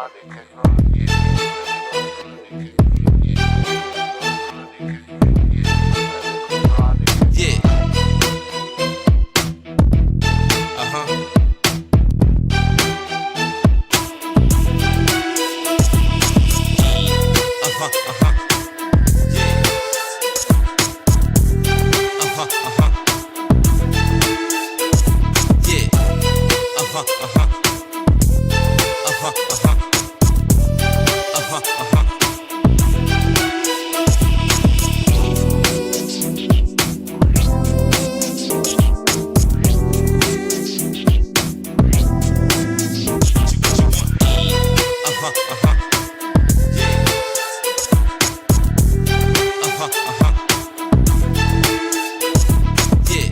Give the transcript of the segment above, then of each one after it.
Yeah. Uh-huh. Uh-huh. Uh-huh. Yeah. Uh-huh. Uh-huh. Yeah. Uh-huh. Uh-huh. Uh-huh. Uh-huh. Uh-huh. Uh-huh. Uh-huh. Uh-huh. Yeah. Uh-huh. Uh-huh. Yeah.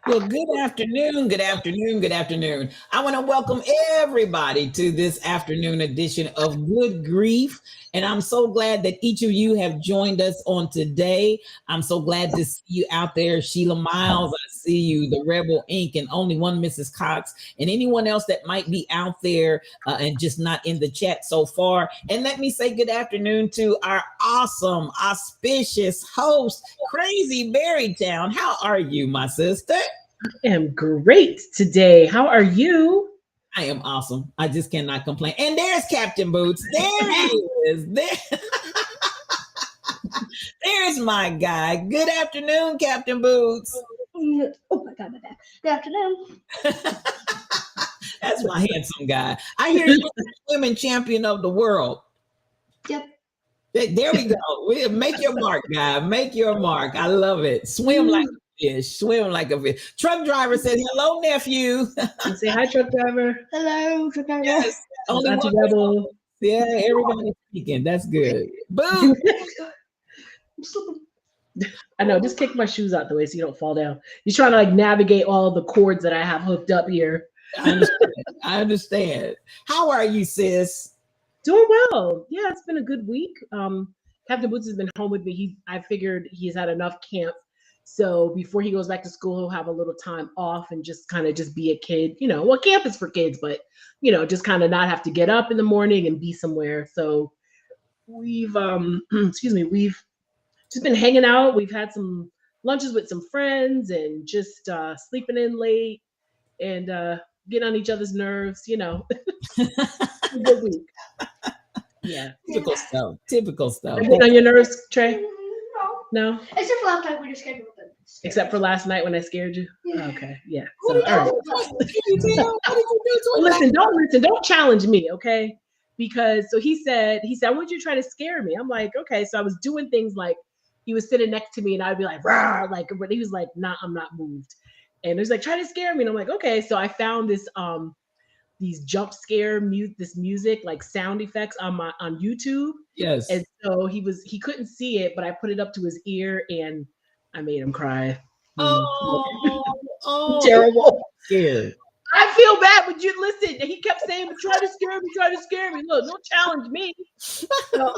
Well, good afternoon, good afternoon, good afternoon. I want to welcome everybody to this afternoon edition of Good Grief. And I'm so glad that each of you have joined us on today. I'm so glad to see you out there, Sheila Miles. I see you, the Rebel Inc., and only one Mrs. Cox, and anyone else that might be out there and just not in the chat so far. And let me say good afternoon to our awesome, auspicious host, Crazy Berrytown. How are you, my sister? I am great today. How are you? I am awesome. I just cannot complain. And there's Captain Boots. There he is. There's my guy. Good afternoon, Captain Boots. Oh my God, my bad. Good afternoon. That's my handsome guy. I hear you're the swimming champion of the world. Yep. There we go. Make your mark, guy. Make your mark. I love it. Swim like a fish. Swim like a fish. Truck driver says, "Hello, nephew." Say hi, truck driver. Hello, truck driver. Yes. Only Auntie one. Rebel. Yeah, everybody's speaking. That's good. Boom. I'm slipping. I know. Just kick my shoes out the way so you don't fall down. You're trying to like navigate all the cords that I have hooked up here. I understand. I understand. How are you, sis? Doing well. Yeah, it's been a good week. Captain Boots has been home with me. I figured he's had enough camp. So before he goes back to school, he'll have a little time off and just kind of just be a kid. You know, well, camp is for kids, but you know, just kind of not have to get up in the morning and be somewhere. So we've we've just been hanging out. We've had some lunches with some friends and just sleeping in late and getting on each other's nerves, you know. A good week. Yeah. Typical stuff. Typical stuff. Getting on your nerves, Trey? No. No? Except for last night we just came up with it. Except for last night when I scared you? Yeah. Okay, yeah. What So, did all right. What did you do? What did you do? Listen, don't challenge me, okay? Because so he said, I want you to try to scare me. I'm like, okay. So I was doing things like he was sitting next to me and I'd be like, rah, like, but he was like, nah, I'm not moved. And he was like, try to scare me. And I'm like, okay. So I found this these jump scare this music, like sound effects on YouTube. Yes. And so he couldn't see it, but I put it up to his ear and I made him cry. Oh, Terrible. scared. I feel bad, but you listen. He kept saying, "Try to scare me. Look, don't challenge me." So,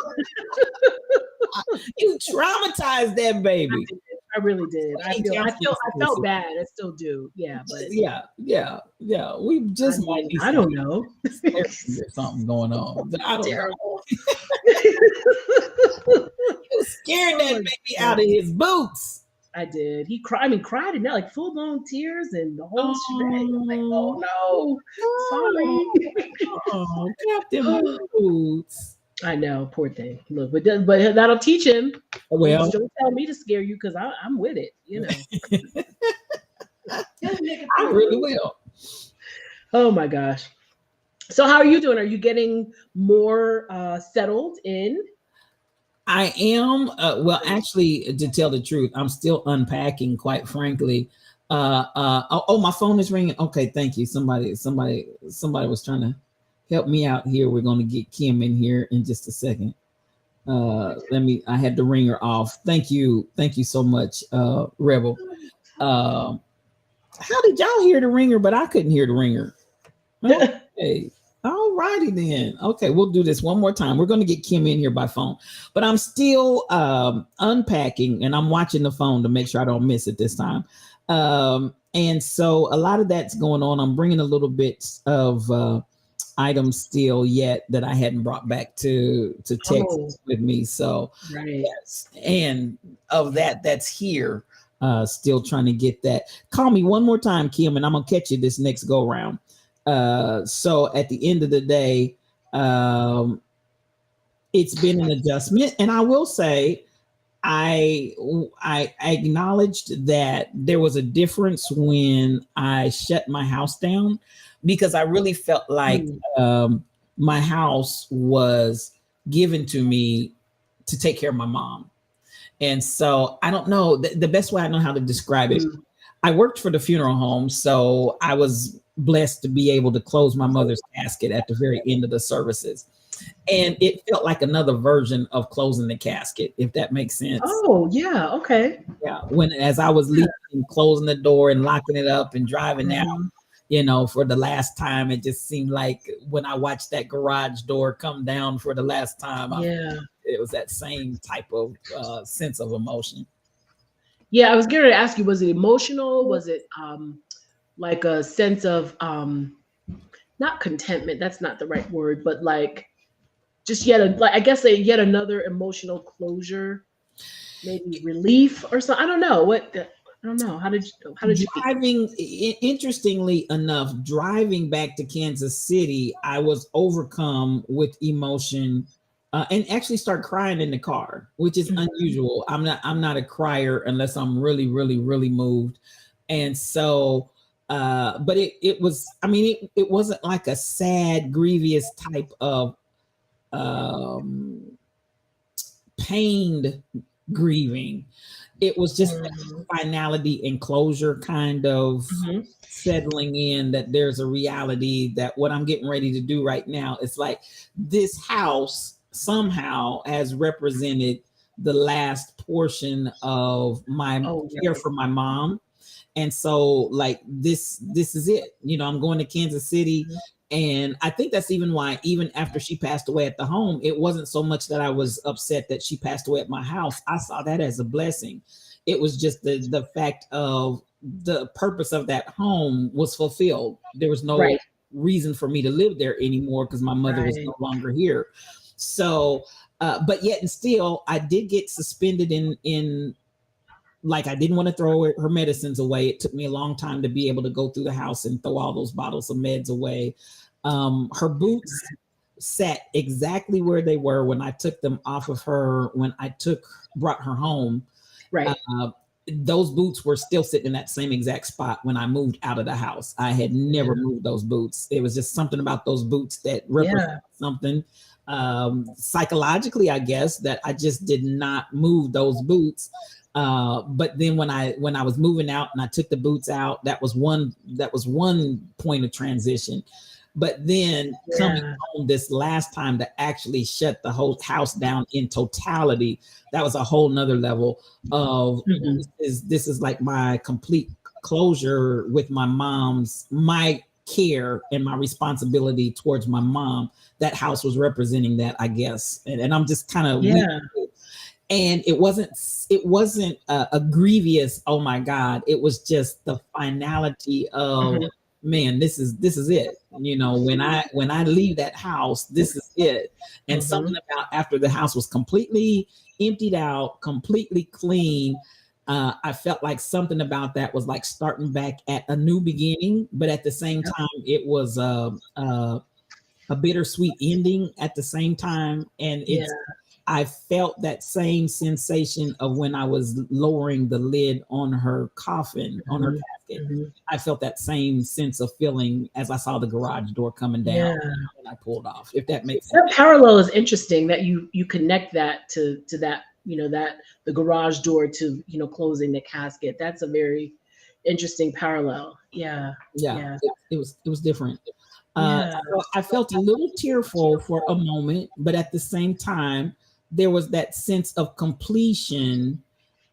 You traumatized that baby. I really did. I felt bad. I still do. Yeah, but Yeah. We just might be. I don't know. There's something going on. I don't know. You scared that baby out of his boots. I did. He cried. I mean, cried and like full blown tears and the whole shebang. I'm like, oh no, sorry. Oh, Captain Boots. I know, poor thing. Look, but that'll teach him. Well, don't tell me to scare you because I'm with it. You know. I really will. Oh my gosh. So how are you doing? Are you getting more settled in? I am. Well, actually, to tell the truth, I'm still unpacking. Quite frankly. Oh, my phone is ringing. Okay, thank you. Somebody was trying to help me out here. We're going to get Kim in here in just a second. I had the ringer off. Thank you so much, Rebel. How did y'all hear the ringer, but I couldn't hear the ringer? Okay. All righty then. Okay, we'll do this one more time. We're going to get Kim in here by phone, but I'm still unpacking and I'm watching the phone to make sure I don't miss it this time. And so a lot of that's going on. I'm bringing a little bit of items still yet that I hadn't brought back to Texas with me. So yes, and of that's here. Still trying to get that. Call me one more time, Kim, and I'm gonna catch you this next go round. So at the end of the day, it's been an adjustment, and I will say, I acknowledged that there was a difference when I shut my house down, because I really felt like my house was given to me to take care of my mom. And so I don't know, the best way I know how to describe it. I worked for the funeral home, so I was blessed to be able to close my mother's casket at the very end of the services. And it felt like another version of closing the casket, if that makes sense. Oh, yeah. Okay. Yeah. As I was leaving, closing the door and locking it up and driving out, for the last time, it just seemed like when I watched that garage door come down for the last time, it was that same type of sense of emotion. Yeah, I was going to ask you, was it emotional? Was it like a sense of not contentment? That's not the right word, but like just yet another emotional closure, maybe relief or something. I don't know. I don't know. How did you driving? Interestingly enough, driving back to Kansas City, I was overcome with emotion. And actually start crying in the car, which is unusual. I'm not a crier unless I'm really, really, really moved. And so, but it was, it wasn't like a sad, grievous type of pained grieving. It was just like finality and closure, kind of settling in that there's a reality that what I'm getting ready to do right now, it's like this house somehow has represented the last portion of my care for my mom. And so like this is it. I'm going to Kansas City. And I think that's even why, even after she passed away at the home, it wasn't so much that I was upset that she passed away at my house. I saw that as a blessing. It was just the fact of the purpose of that home was fulfilled. There was no reason for me to live there anymore because my mother was no longer here. So, but yet and still, I did get suspended in like, I didn't want to throw her medicines away. It took me a long time to be able to go through the house and throw all those bottles of meds away. Her boots sat exactly where they were when I took them off of her, when I brought her home. Those boots were still sitting in that same exact spot when I moved out of the house. I had never moved those boots. It was just something about those boots that represented something. Psychologically, I guess, that I just did not move those boots. But then when I was moving out and I took the boots out, that was one point of transition. But then coming Yeah. home this last time to actually shut the whole house down in totality, that was a whole nother level of Mhm. this is like my complete closure with my care and my responsibility towards my mom. That house was representing that, I guess. And I'm just kind of weird. Yeah. And it wasn't a grievous, oh my God. It was just the finality of, Mhm. man, this is it. When I leave that house, this is it. And something Mhm. about after the house was completely emptied out, completely clean, I felt like something about that was like starting back at a new beginning, but at the same Yep. time, it was a bittersweet ending at the same time. And Yeah. I felt that same sensation of when I was lowering the lid on her coffin, on her Mhm. casket. Mhm. I felt that same sense of feeling as I saw the garage door coming down Yeah. when I pulled off, if that makes sense. That parallel is interesting that you connect that to that, that the garage door to, closing the casket. That's a very interesting parallel. Yeah. Yeah, Yeah. it was different. Yeah. I felt a little tearful for a moment, but at the same time, there was that sense of completion,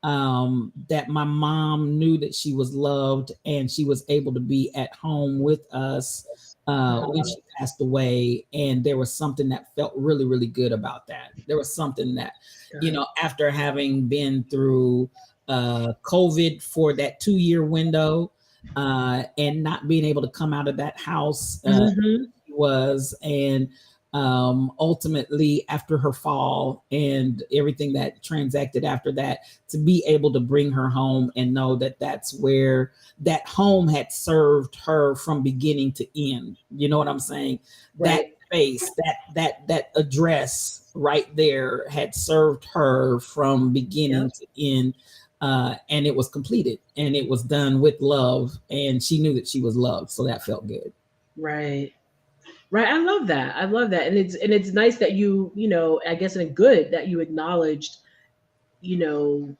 that my mom knew that she was loved and she was able to be at home with us when Mhm. she passed away. And there was something that felt really, really good about that. There was something that, Right. after having been through COVID for that 2 year window, and not being able to come out of that house, Mhm. was, and ultimately after her fall and everything that transacted after that, to be able to bring her home and know that that's where that home had served her from beginning to end. You know what I'm saying? That Right. space, that address right there had served her from beginning Yep. to end. And it was completed and it was done with love, and she knew that she was loved, so that felt good. Right. Right. I love that. I love that. And it's nice that I guess, and good that you acknowledged, you know,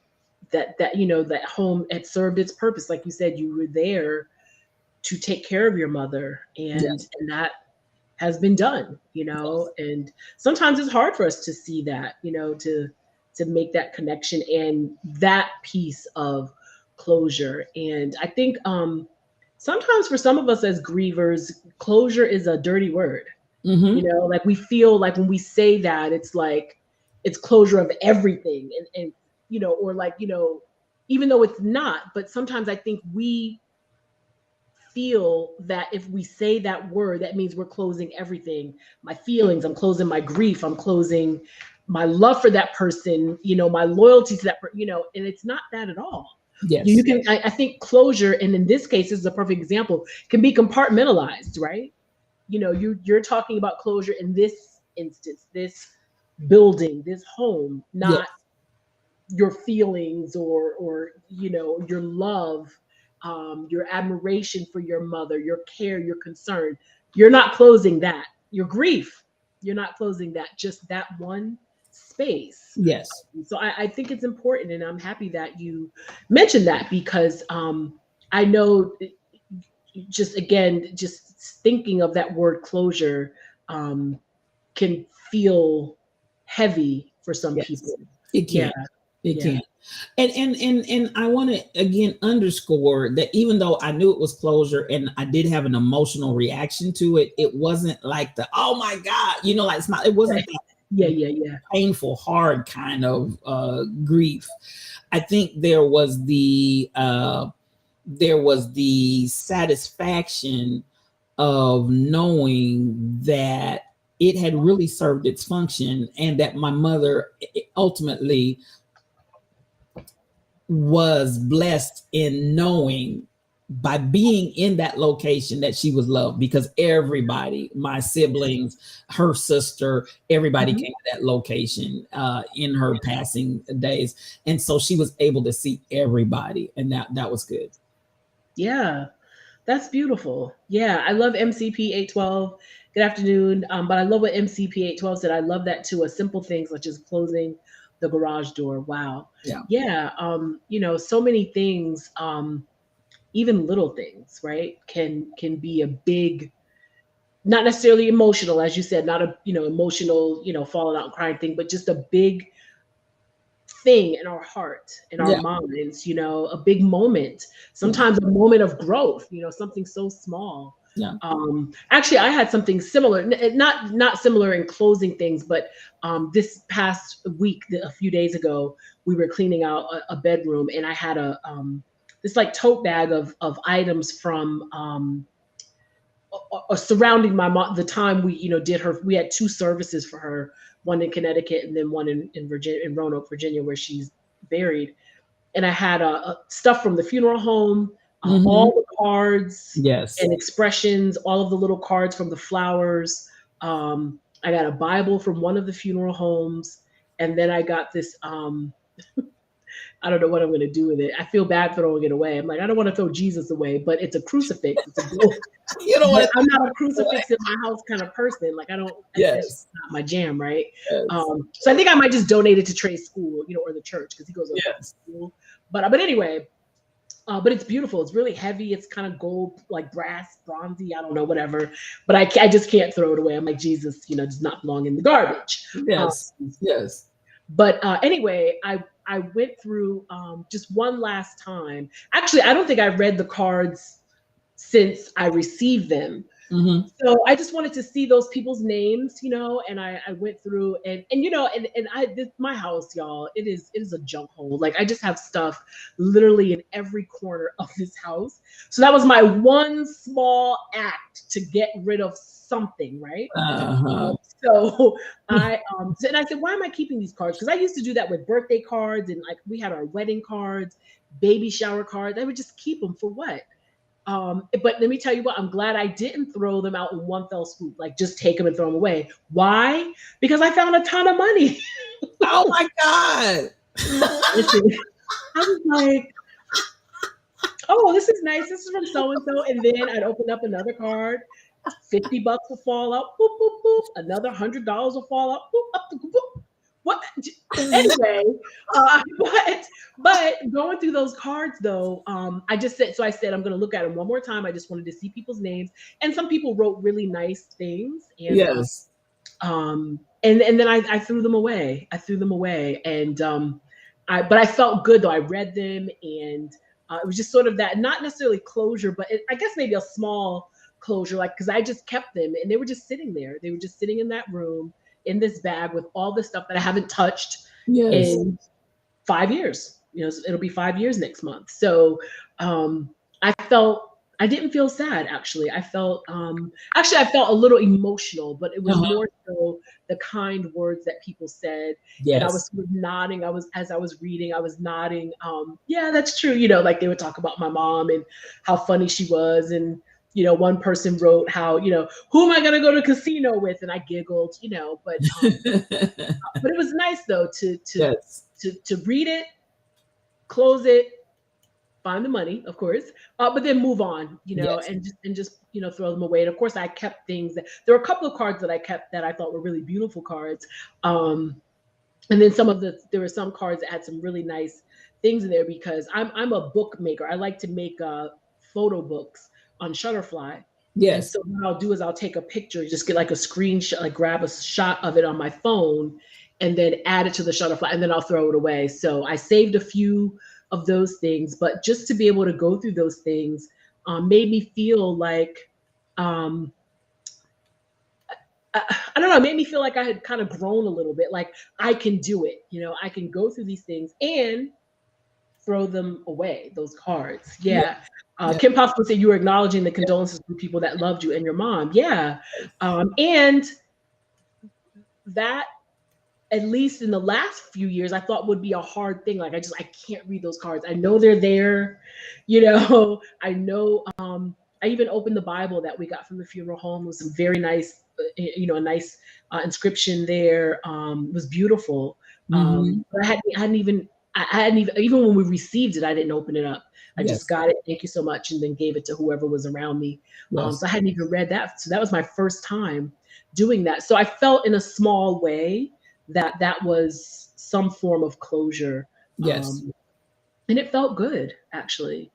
that home had served its purpose. Like you said, you were there to take care of your mother, and Yes. that has been done, and sometimes it's hard for us to see that, to make that connection and that piece of closure. And I think sometimes for some of us as grievers, closure is a dirty word. Hmm. Like we feel like when we say that, it's like it's closure of everything, and or like, even though it's not, but sometimes I think we feel that if we say that word, that means we're closing everything. My feelings, I'm closing my grief, I'm closing my love for that person, my loyalty to that person, and it's not that at all. You Yes. can, I think closure, and in this case, this is a perfect example, can be compartmentalized, right? You're talking about closure in this instance, this building, this home, not Yes. your feelings, or your love, your admiration for your mother, your care, your concern. You're not closing that. Your grief, you're not closing that. Just that one space. Yes. So I think it's important, and I'm happy that you mentioned that, because I know, just again, just thinking of that word closure, um, can feel heavy for some Yes. people. It Yeah. can. It Yeah. can. And I want to again underscore that even though I knew it was closure and I did have an emotional reaction to it, it wasn't like the, oh my God, like it's not, it wasn't Right. that Yeah, yeah, yeah. painful, hard kind of grief. I think there was the satisfaction of knowing that it had really served its function and that my mother ultimately was blessed in knowing by being in that location that she was loved, because everybody, my siblings, her sister, everybody Mhm. came to that location in her passing days, and so she was able to see everybody, and that was good. Yeah, that's beautiful. Yeah, I love MCP 812. Good afternoon. But I love what MCP 812 said. I love that too. A simple thing such as closing the garage door. Wow. Yeah. Yeah. So many things, even little things, right, can be a big not necessarily emotional, as you said, not a emotional, falling out and crying thing, but just a big thing in our heart, in our Yeah. minds, a big moment, sometimes a moment of growth, something so small. Yeah. Actually, I had something similar, not similar in closing things, but this past week, a few days ago, we were cleaning out a bedroom, and I had this like tote bag of items from surrounding my mom. The time we did her, we had two services for her, one in Connecticut and then one in Virginia, in Roanoke, Virginia, where she's buried. And I had stuff from the funeral home, all the cards Yes. and expressions, all of the little cards from the flowers. I got a Bible from one of the funeral homes, and then I got this. I don't know what I'm going to do with it. I feel bad throwing it away. I'm like, I don't want to throw Jesus away, but it's a crucifix. It's a gold. You don't want to. I'm not a crucifix in my house kind of person. Like I don't. Yes. That's not my jam, right? Yes. So I think I might just donate it to Trey's school, or the church, because he goes to Yes. school. But anyway, but it's beautiful. It's really heavy. It's kind of gold, like brass, bronzy. I don't know, whatever. But I just can't throw it away. I'm like, Jesus, does not belong in the garbage. Yes. Yes. But anyway, I went through just one last time. Actually, I don't think I've read the cards since I received them. So I just wanted to see those people's names, and I went through and my house, y'all, it is a junk hole. Like I just have stuff literally in every corner of this house. So that was my one small act to get rid of something, right? So I said, why am I keeping these cards? Because I used to do that with birthday cards, and like we had our wedding cards, baby shower cards. I would just keep them for what? But let me tell you what, I'm glad I didn't throw them out in one fell swoop, like just take them and throw them away. Why? Because I found a ton of money. Oh my God. Listen, I was like, oh, this is nice. This is from so-and-so. And then I'd open up another card. $50 will fall out. Boop, boop, boop. Another $100 will fall out. Boop, up, boop, boop. What? Anyway, but going through those cards though, I said I'm going to look at them one more time. I just wanted to see people's names, and some people wrote really nice things. And, yes. And then I threw them away. And but I felt good though. I read them, and it was just sort of that, not necessarily closure, but I guess maybe a small closure, like because I just kept them, and they were just sitting there. They were just sitting in that room, in this bag with all the stuff that I haven't touched in 5 years. It'll be 5 years next month. So I didn't feel sad, actually. I felt a little emotional, but it was more so the kind words that people said. Yes. And I was sort of nodding. As I was reading, I was nodding. Yeah, that's true. Like they would talk about my mom and how funny she was. And one person wrote how, who am I going to go to casino with? And I giggled, but it was nice though to read it, close it, find the money, of course, but then move on, and just throw them away. And of course I kept things there were a couple of cards that I kept that I thought were really beautiful cards. And then there were some cards that had some really nice things in there, because I'm a bookmaker. I like to make photo books on Shutterfly. Yes. And so what I'll do is I'll take a picture, just get like a screenshot, like grab a shot of it on my phone, and then add it to the Shutterfly, and then I'll throw it away. So I saved a few of those things, but just to be able to go through those things made me feel like I don't know, it made me feel like I had kind of grown a little bit, like I can do it. I can go through these things and throw them away, those cards. Yeah. Kim Pops would say you were acknowledging the condolences from people that loved you and your mom. Yeah. And that, at least in the last few years, I thought would be a hard thing. Like I can't read those cards. I know they're there, I know, I even opened the Bible that we got from the funeral home with some very nice, a nice inscription there. It was beautiful. But I hadn't even, even when we received it, I didn't open it up. I just got it. Thank you so much. And then gave it to whoever was around me. So I hadn't even read that. So that was my first time doing that. So I felt in a small way that was some form of closure. Yes. And it felt good, actually.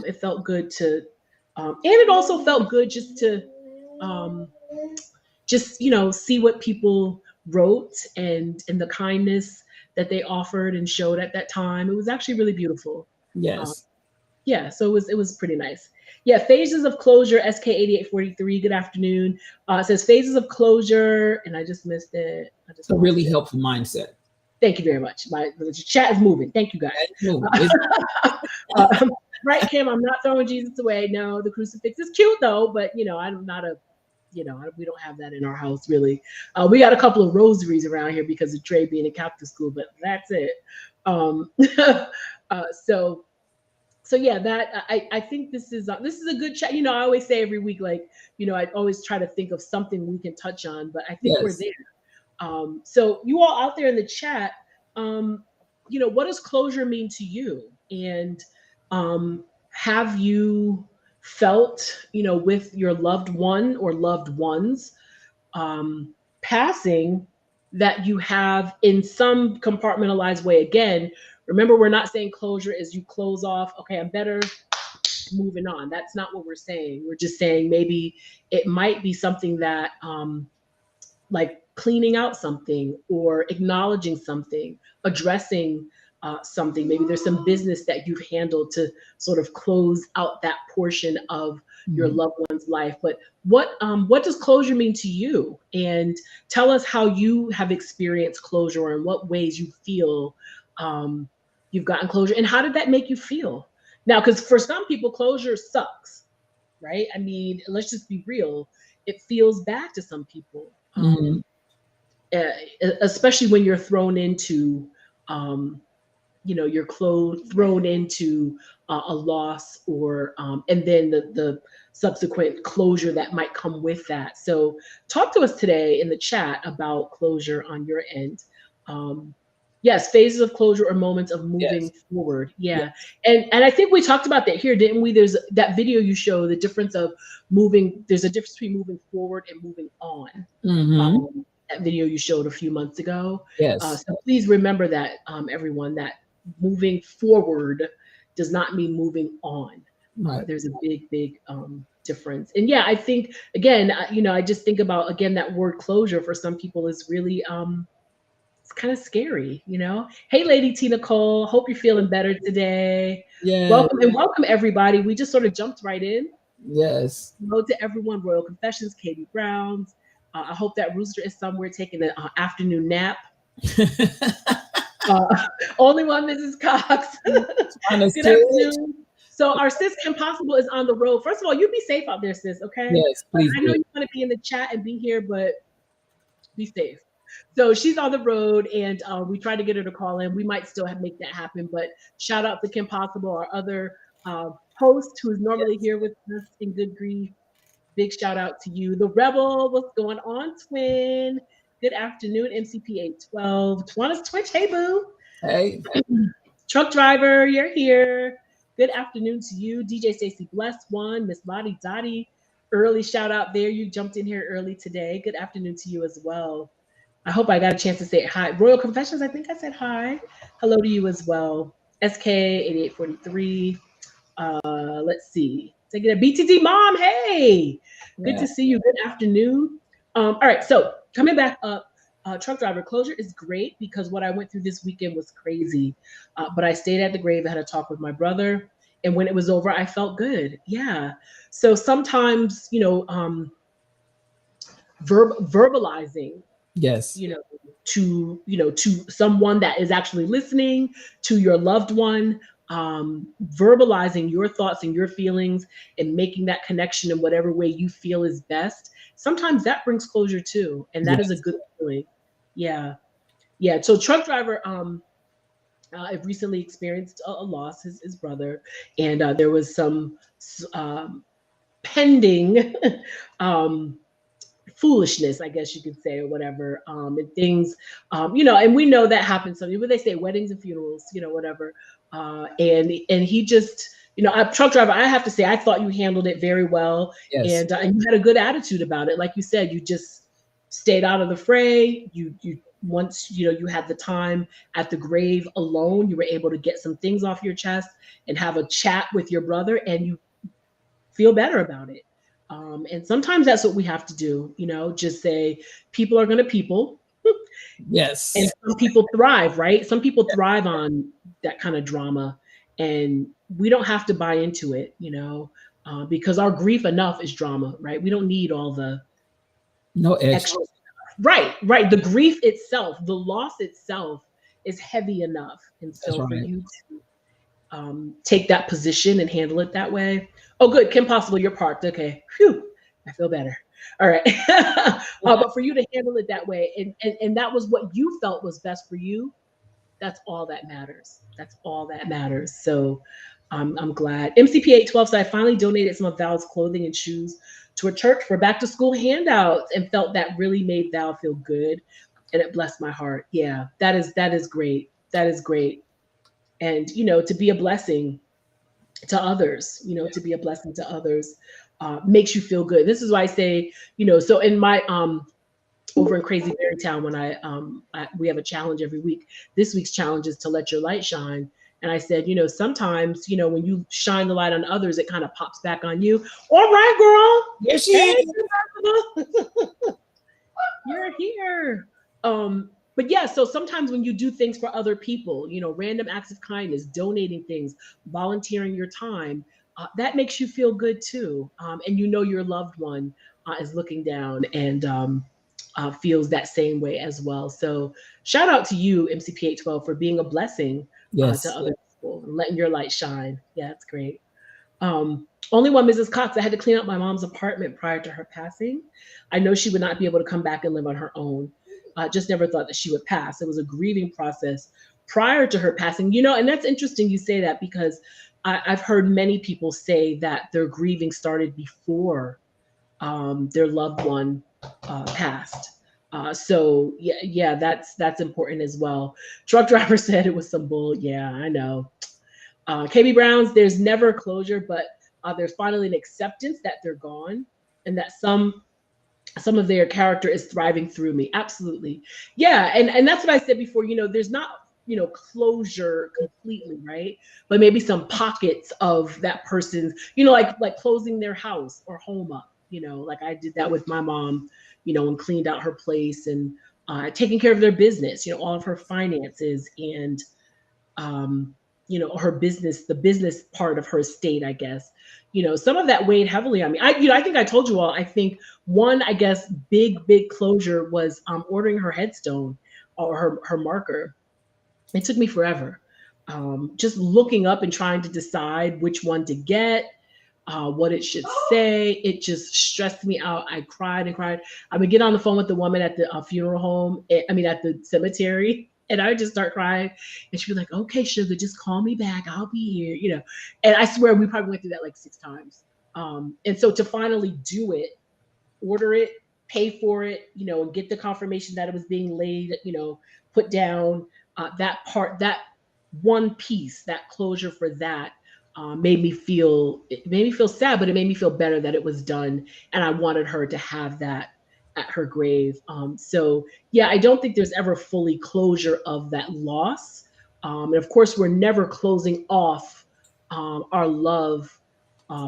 It felt good to, and it also felt good just to just see what people wrote and the kindness that they offered and showed at that time. It was actually really beautiful. Um, Yes. yeah, so it was pretty nice. Yeah, phases of closure. SK8843. Good afternoon. It says phases of closure, and I just missed it. I just It's a lost really it. helpful mindset. Thank you very much. The chat is moving. Thank you guys. It's moving. It's Right, Kim? I'm not throwing Jesus away. No, the crucifix is cute though, but I'm not a, we don't have that in our house really. We got a couple of rosaries around here because of Trey being in Catholic school, but that's it. Um, so yeah, that I think this is a good chat. I always say every week, like, I always try to think of something we can touch on, but I think we're yes. there. So you all out there in the chat, what does closure mean to you? And have you felt, with your loved one or loved ones passing, that you have in some compartmentalized way? Again, remember, we're not saying closure is you close off, okay, I'm better, moving on. That's not what we're saying. We're just saying maybe it might be something that like cleaning out something or acknowledging something, addressing something. Maybe there's some business that you've handled to sort of close out that portion of your Mhm. loved one's life. But what does closure mean to you? And tell us how you have experienced closure, or in what ways you feel you've gotten closure, and how did that make you feel? Now, because for some people, closure sucks, right? I mean, let's just be real. It feels bad to some people. Mhm. Uh, Especially when you're thrown into thrown into a loss, or and then the subsequent closure that might come with that. So talk to us today in the chat about closure on your end. Yes, phases of closure or moments of moving Yes. forward. Yes. Yeah. And I think we talked about that here, didn't we? There's that video you show, the difference of there's a difference between moving forward and moving on. Mhm. That video you showed a few months ago. Yes. So please remember that, everyone, that moving forward does not mean moving on. Right. There's a big difference. And yeah, I think, again, I just think about, again, that word closure for some people is really, it's kind of scary. Hey, Lady Tina Cole, hope you're feeling better today. Yes. Welcome everybody. We just sort of jumped right in. Yes. Hello to everyone. Royal Confessions, Katie Browns. I hope that rooster is somewhere taking an afternoon nap. Only one Mrs. Cox. Good afternoon. So our sis Kim Possible is on the road. First of all, you be safe out there, sis. Okay. Yes, please I know do. you want to be in the chat and be here, but be safe. So she's on the road, and we tried to get her to call in. We might still make that happen, but shout out to Kim Possible, our other host, who is normally here with us in Good Grief. Big shout out to you. The Rebel, what's going on, twin? Good afternoon, MCP812. Twanna's Twitch, hey boo. Hey. Truck driver, you're here. Good afternoon to you. DJ Stacy Blessed One, Miss Lottie Dottie. Early shout out there. You jumped in here early today. Good afternoon to you as well. I hope I got a chance to say hi. Royal Confessions, I think I said hi. Hello to you as well. SK8843. Let's see. Take it a BTD mom. Hey, good Yeah. to see you. Good afternoon. All right, so coming back up, truck driver closure is great because what I went through this weekend was crazy. But I stayed at the grave. I had a talk with my brother, and when it was over, I felt good. Yeah. So sometimes, verbalizing, Yes. to someone that is actually listening, to your loved one, verbalizing your thoughts and your feelings and making that connection in whatever way you feel is best, sometimes that brings closure too, and that is a Yes. good feeling. Yeah. So truck driver I've recently experienced a loss, his brother, and there was some pending foolishness, I guess you could say, or whatever, and things, and we know that happens. So what they say, weddings and funerals, whatever. And he just, a truck driver, I have to say, I thought you handled it very well, Yes. and you had a good attitude about it. Like you said, you just stayed out of the fray. You once you had the time at the grave alone, you were able to get some things off your chest and have a chat with your brother, and you feel better about it. And sometimes that's what we have to do, just say people are going to people. Yes. And some people thrive, right? Some people thrive on that kind of drama, and we don't have to buy into it, because our grief enough is drama, right? We don't need all the No extra. extra. Right. The grief itself, the loss itself is heavy enough. And That's so for right. you to take that position and handle it that way. Oh, good. Kim Possible, you're parked. Okay. Phew. I feel better. All right. But for you to handle it that way, and that was what you felt was best for you, that's all that matters. That's all that matters. So I'm glad. MCP 812 said, I finally donated some of Val's clothing and shoes to a church for back to school handouts and felt that really made Val feel good. And it blessed my heart. Yeah, that is great. That is great. And, to be a blessing to others, to be a blessing to others makes you feel good. This is why I say, so in my, over in Crazy Berry Town, when we have a challenge every week. This week's challenge is to let your light shine. And I said, sometimes, when you shine the light on others, it kind of pops back on you. All right, girl. Yes, she Hey, is. you're here. But yeah, so sometimes when you do things for other people, random acts of kindness, donating things, volunteering your time, that makes you feel good too. And your loved one is looking down and feels that same way as well. So shout out to you, MCP 812, for being a blessing Yes. to other people and letting your light shine. Yeah, that's great. Only one Mrs. Cox. I had to clean up my mom's apartment prior to her passing. I know she would not be able to come back and live on her own. Just never thought that she would pass. It was a grieving process prior to her passing. And that's interesting you say that, because I've heard many people say that their grieving started before their loved one passed. So yeah, that's important as well. Truck driver said it was some bull. Yeah, I know. KB Browns, there's never closure, but there's finally an acceptance that they're gone, and that some of their character is thriving through me. Absolutely. Yeah. And that's what I said before, there's not, closure completely, right? But maybe some pockets of that person's, like closing their house or home up, like I did that with my mom, and cleaned out her place and taking care of their business, all of her finances and, her business, the business part of her estate, I guess. Some of that weighed heavily on me. I think I told you all, I think one, I guess, big closure was ordering her headstone or her marker. It took me forever. Just looking up and trying to decide which one to get, what it should say. It just stressed me out. I cried and cried. I would get on the phone with the woman at the funeral home, at the cemetery, and I would just start crying. And she'd be like, okay, sugar, just call me back. I'll be here, And I swear we probably went through that like 6 times. And so to finally do it, order it, pay for it, and get the confirmation that it was being laid, put down, that part, that one piece, that closure for that made me feel sad, but it made me feel better that it was done. And I wanted her to have that at her grave. So yeah, I don't think there's ever fully closure of that loss. And of course, we're never closing off our love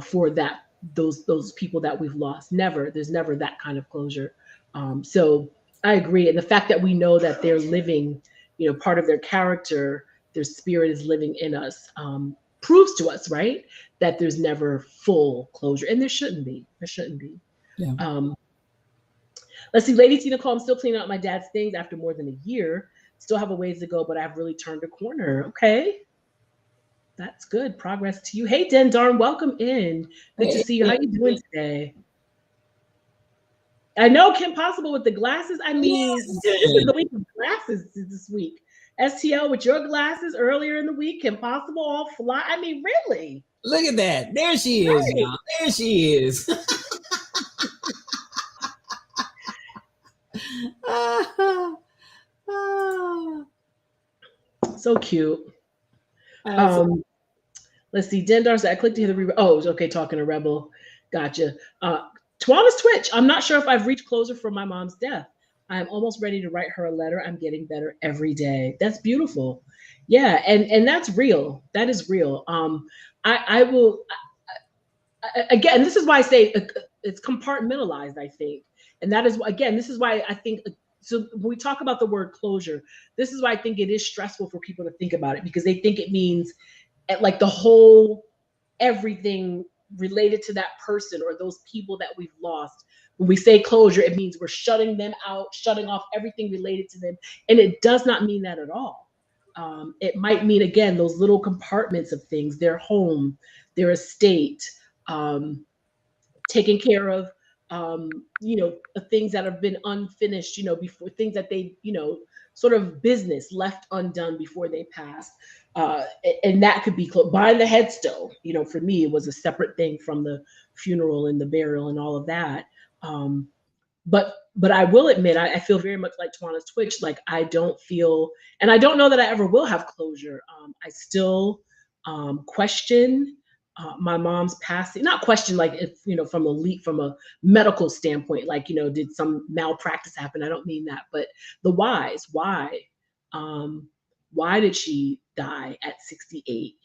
for those people that we've lost. Never. There's never that kind of closure. So I agree. And the fact that we know that they're living, part of their character, their spirit is living in us, proves to us, right, that there's never full closure. And there shouldn't be. Yeah. Let's see. Lady Tina Cole, I'm still cleaning out my dad's things after more than a year. Still have a ways to go, but I've really turned a corner. Okay. That's good. Progress to you. Hey, Den Darn, welcome in. Good to see you. How you doing today? I know Kim Possible with the glasses. I mean, this is the week of glasses this week. STL with your glasses earlier in the week. Kim Possible all fly. I mean, really? Look at that. There she is. Right. Now. There she is. So cute. Let's see. Dendar said, I clicked to hear the oh, okay, talking to Rebel. Gotcha. Twalla's Twitch. I'm not sure if I've reached closure for my mom's death. I'm almost ready to write her a letter. I'm getting better every day. That's beautiful. Yeah, and that's real. That is real. I will again, this is why I say it's compartmentalized, I think. And that is, again, this is why I think, so when we talk about the word closure, this is why I think it is stressful for people to think about it, because they think it means like the whole everything related to that person or those people that we've lost. When we say closure, it means we're shutting them out, shutting off everything related to them. And it does not mean that at all. It might mean, again, those little compartments of things, their home, their estate, um, taking care of, things that have been unfinished, before, things that they, sort of business left undone before they passed. And that could be buying the headstone. For me, it was a separate thing from the funeral and the burial and all of that. Um, but I will admit, I feel very much like Twana's Twitch. Like I don't feel, and I don't know that I ever will have closure. I still question my mom's passing. Not question like if from a medical standpoint, like did some malpractice happen? I don't mean that, but the whys. Why did she die at 68?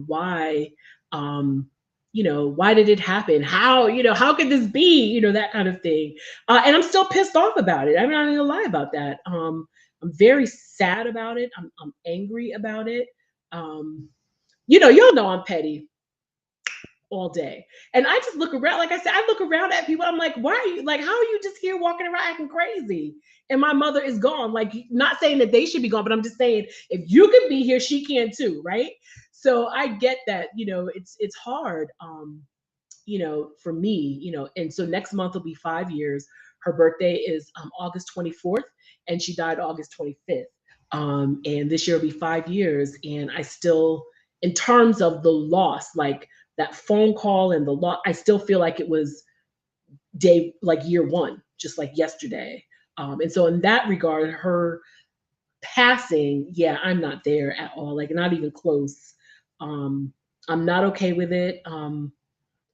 Why? Why did it happen? How could this be? That kind of thing. And I'm still pissed off about it. I'm not gonna lie about that. I'm very sad about it. I'm angry about it. Y'all know I'm petty all day. And I just look around, like I said, I look around at people. I'm like, why are you like, how are you just here walking around acting crazy? And my mother is gone. Like, not saying that they should be gone, but I'm just saying if you can be here, she can too, right? So I get that, it's hard, for me, and so next month will be 5 years. Her birthday is August 24th, and she died August 25th. And this year will be 5 years. And I still, in terms of the loss, like that phone call and the loss, I still feel like it was year one, just like yesterday. And so in that regard, her passing, yeah, I'm not there at all, like not even close. I'm not okay with it. And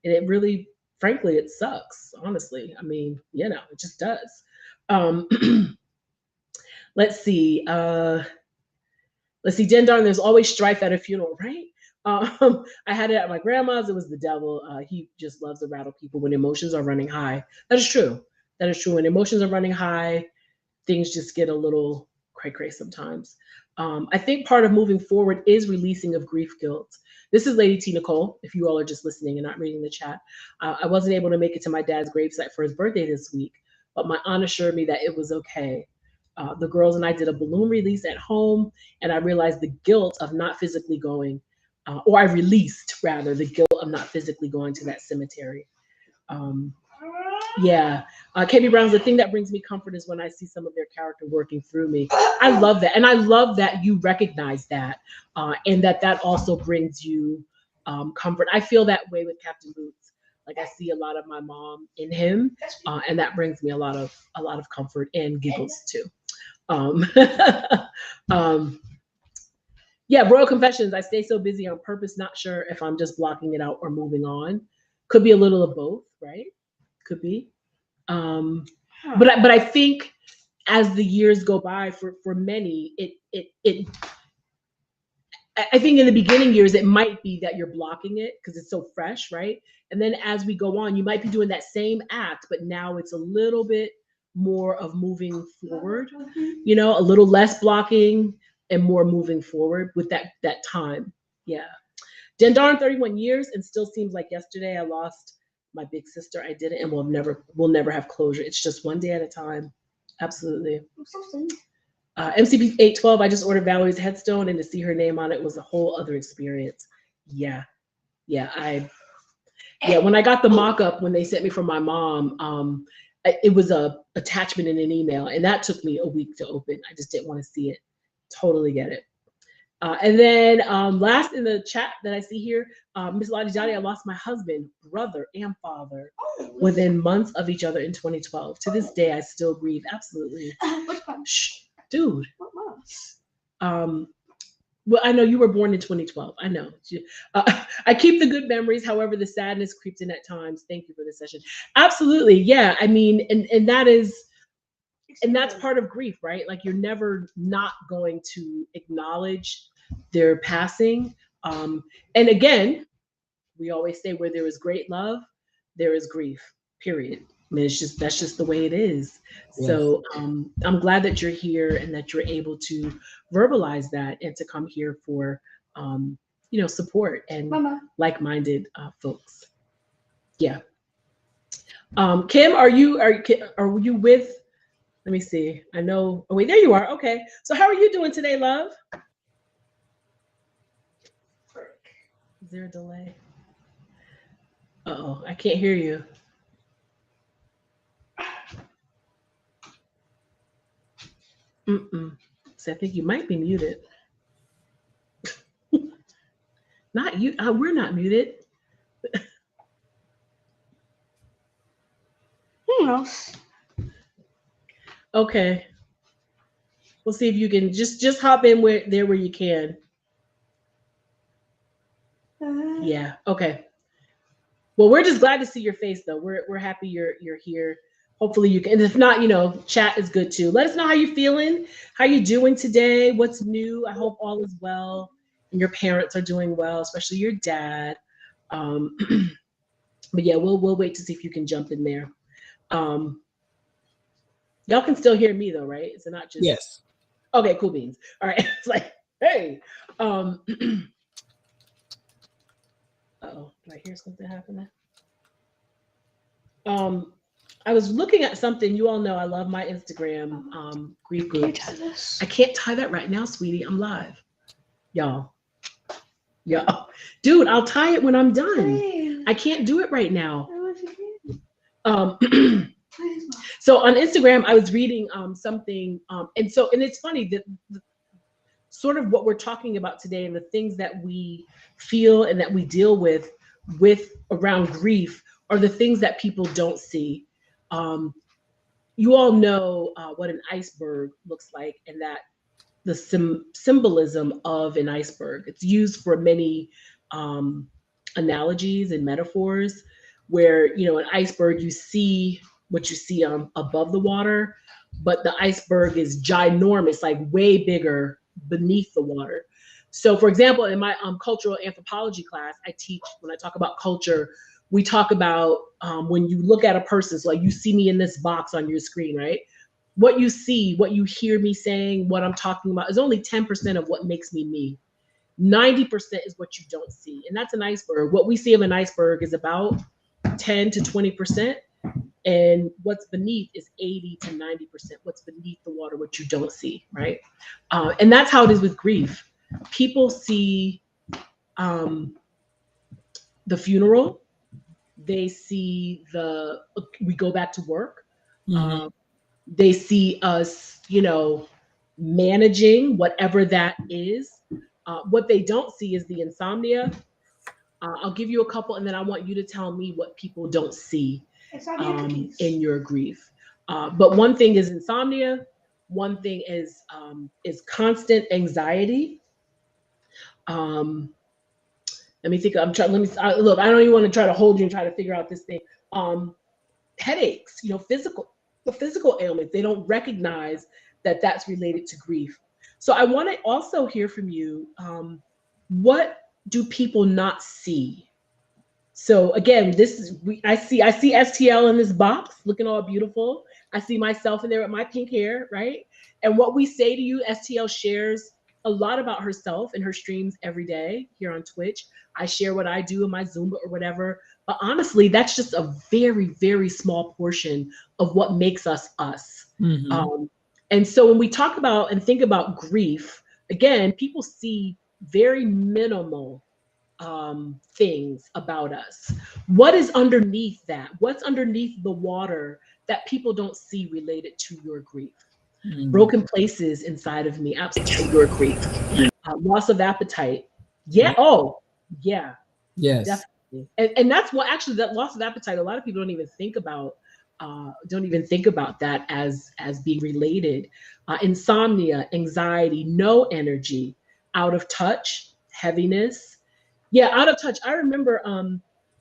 it really, frankly, it sucks, honestly. I mean, it just does. Um, let's see. Den darn, there's always strife at a funeral, right? I had it at my grandma's. It was the devil. He just loves to rattle people when emotions are running high. That is true. That is true. When emotions are running high, things just get a little cray-cray sometimes. I think part of moving forward is releasing of grief guilt. This is Lady T. Nicole, if you all are just listening and not reading the chat. I wasn't able to make it to my dad's gravesite for his birthday this week, but my aunt assured me that it was okay. The girls and I did a balloon release at home, and I realized the guilt of not physically going, or I released, rather, the guilt of not physically going to that cemetery. KB Brown's, the thing that brings me comfort is when I see some of their character working through me. I love that. And I love that you recognize that, and that also brings you comfort. I feel that way with Captain Boots. Like I see a lot of my mom in him, and that brings me a lot of comfort and giggles too. Royal Confessions. I stay so busy on purpose, not sure if I'm just blocking it out or moving on. Could be a little of both, right? Could be. But I think as the years go by, for many, I think in the beginning years, it might be that you're blocking it because it's so fresh, right? And then as we go on, you might be doing that same act, but now it's a little bit more of moving forward, a little less blocking and more moving forward with that time. Yeah. Darn, 31 years, and still seems like yesterday. I lost my big sister. I didn't, and we'll never have closure. It's just one day at a time. Absolutely. MCP 812, I just ordered Valerie's headstone, and to see her name on it was a whole other experience. Yeah. When I got the mock-up, when they sent me from my mom, it was a attachment in an email, and that took me a week to open. I just didn't want to see it. Totally get it. And then last in the chat that I see here, Miss Lottie Johnny, I lost my husband, brother, and father within months of each other in 2012. To this day, I still grieve. Absolutely. Which one? Shh, dude. What month? Well, I know you were born in 2012. I know. I keep the good memories. However, the sadness creeps in at times. Thank you for this session. Absolutely. Yeah. I mean, and that's part of grief, right? Like you're never not going to acknowledge their passing. And again, we always say where there is great love, there is grief, period. I mean, that's just the way it is. So I'm glad that you're here and that you're able to verbalize that and to come here for support and Mama. like-minded folks. Yeah. Kim, are you with? Let me see. I know. Oh wait, there you are. Okay. So how are you doing today, love? Is there a delay? Uh-oh, I can't hear you. So I think you might be muted. Not you. We're not muted. Who knows? Okay. We'll see if you can just hop in where you can. Yeah. Okay. Well, we're just glad to see your face, though. We're happy you're here. Hopefully you can. And if not, chat is good too. Let us know how you're feeling, how you doing today, what's new. I hope all is well, and your parents are doing well, especially your dad. But yeah, we'll wait to see if you can jump in there. Y'all can still hear me though, right? It's not just yes. Okay, cool beans. All right. It's like, hey. Uh-oh, do I hear something happening? I was looking at something. You all know I love my Instagram grief groups. I can't tie that right now, sweetie. I'm live. Y'all. Dude, I'll tie it when I'm done. I can't do it right now. So on Instagram, I was reading something, and it's funny that sort of what we're talking about today and the things that we feel and that we deal with around grief are the things that people don't see. You all know what an iceberg looks like, and that the symbolism of an iceberg. It's used for many analogies and metaphors, where an iceberg, you see what you see above the water, but the iceberg is ginormous, like way bigger beneath the water. So, for example, in my cultural anthropology class, I teach, when I talk about culture, we talk about when you look at a person, so like you see me in this box on your screen, right? What you see, what you hear me saying, what I'm talking about is only 10% of what makes me me. 90% is what you don't see. And that's an iceberg. What we see of an iceberg is about 10 to 20%. And what's beneath is 80 to 90%. What's beneath the water, what you don't see, right? And that's how it is with grief. People see the funeral. They see we go back to work. Mm-hmm. They see us, managing whatever that is. What they don't see is the insomnia. I'll give you a couple, and then I want you to tell me what people don't see in your grief. But one thing is insomnia. One thing is constant anxiety. Let me think. Look, I don't even want to try to hold you and try to figure out this thing. Headaches, the physical ailments, they don't recognize that that's related to grief. So I want to also hear from you. What do people not see? So again, I see STL in this box looking all beautiful. I see myself in there with my pink hair, right? And what we say to you, STL shares a lot about herself in her streams every day here on Twitch. I share what I do in my Zumba or whatever. But honestly, that's just a very, very small portion of what makes us us. Mm-hmm. And so when we talk about and think about grief, again, people see very minimal things about us. What is underneath that? What's underneath the water that people don't see related to your grief? Mm-hmm. Broken places inside of me, absolutely, your grief. Loss of appetite. Yeah. Oh, yeah. Yes. Definitely. And that's what actually, that loss of appetite, a lot of people don't even think about that as being related. Insomnia, anxiety, no energy, out of touch, heaviness. Yeah, out of touch. I remember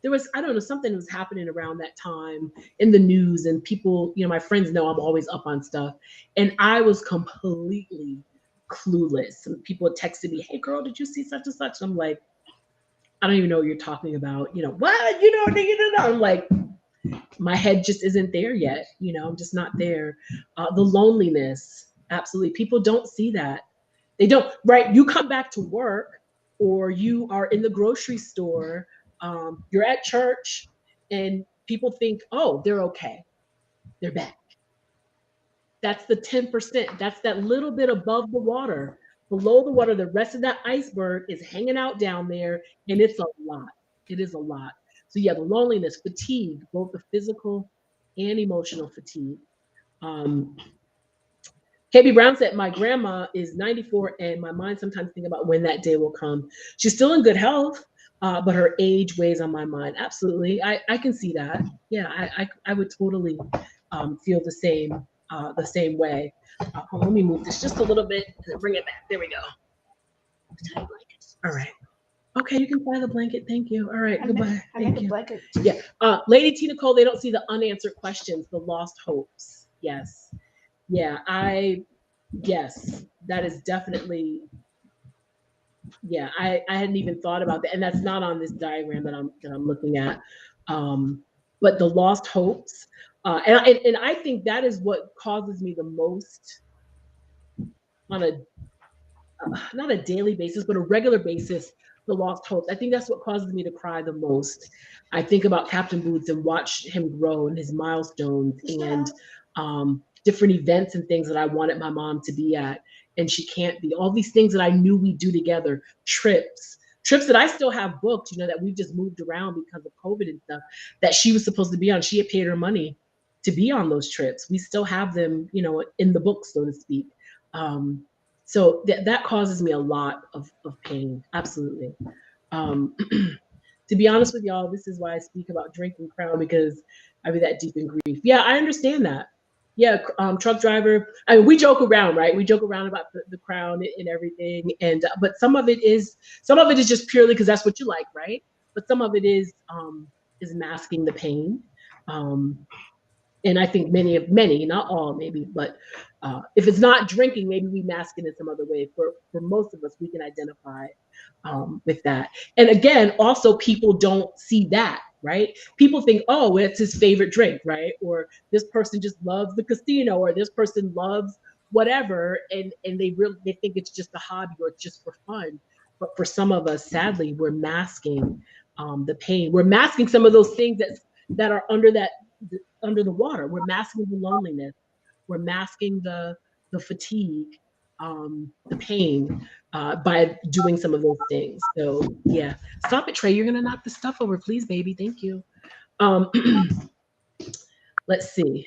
there was, I don't know, something was happening around that time in the news, and people, my friends know I'm always up on stuff, and I was completely clueless. And people had texted me, "Hey girl, did you see such and such?" And I'm like, I don't even know what you're talking about. What? I'm like, my head just isn't there yet. I'm just not there. The loneliness, absolutely. People don't see that. They don't, right? You come back to work, or you are in the grocery store, you're at church, and people think, oh, they're okay. They're back. That's the 10%. That's that little bit above the water. Below the water, the rest of that iceberg is hanging out down there, and it's a lot. It is a lot. So yeah, the loneliness, fatigue, both the physical and emotional fatigue. Um, KB Brown said, my grandma is 94, and my mind sometimes think about when that day will come. She's still in good health, but her age weighs on my mind. Absolutely. I can see that. Yeah, I would totally feel the same way. Let me move this just a little bit and bring it back. There we go. All right. Okay, you can fly the blanket. Thank you. All right, goodbye. Thank you. Blanket. Yeah. Lady Tina Cole, they don't see the unanswered questions, the lost hopes. Yes. Yeah, yes, that is definitely, yeah, I hadn't even thought about that. And that's not on this diagram that I'm looking at. But the lost hopes. And I think that is what causes me the most on a not a daily basis, but a regular basis, the lost hopes. I think that's what causes me to cry the most. I think about Captain Boots and watch him grow and his milestones and different events and things that I wanted my mom to be at, and she can't be. All these things that I knew we'd do together, trips that I still have booked, that we've just moved around because of COVID and stuff, that she was supposed to be on. She had paid her money to be on those trips. We still have them, in the book, so to speak. So that causes me a lot of pain. Absolutely. To be honest with y'all, this is why I speak about drinking Crown, because I be that deep in grief. Yeah, I understand that. Yeah, truck driver. I mean, we joke around, right? We joke around about the Crown and everything, and but some of it is just purely because that's what you like, right? But some of it is masking the pain. And I think many, not all, maybe, but if it's not drinking, maybe we mask it in some other way. For most of us, we can identify with that. And again, also people don't see that, right? People think, oh, it's his favorite drink, right? Or this person just loves the casino, or this person loves whatever, and they think it's just a hobby or it's just for fun. But for some of us, sadly, we're masking the pain. We're masking some of those things that are under the water. We're masking the loneliness. We're masking the fatigue, the pain by doing some of those things. So yeah, stop it, Trey. You're gonna knock the stuff over, please, baby. Thank you. Let's see.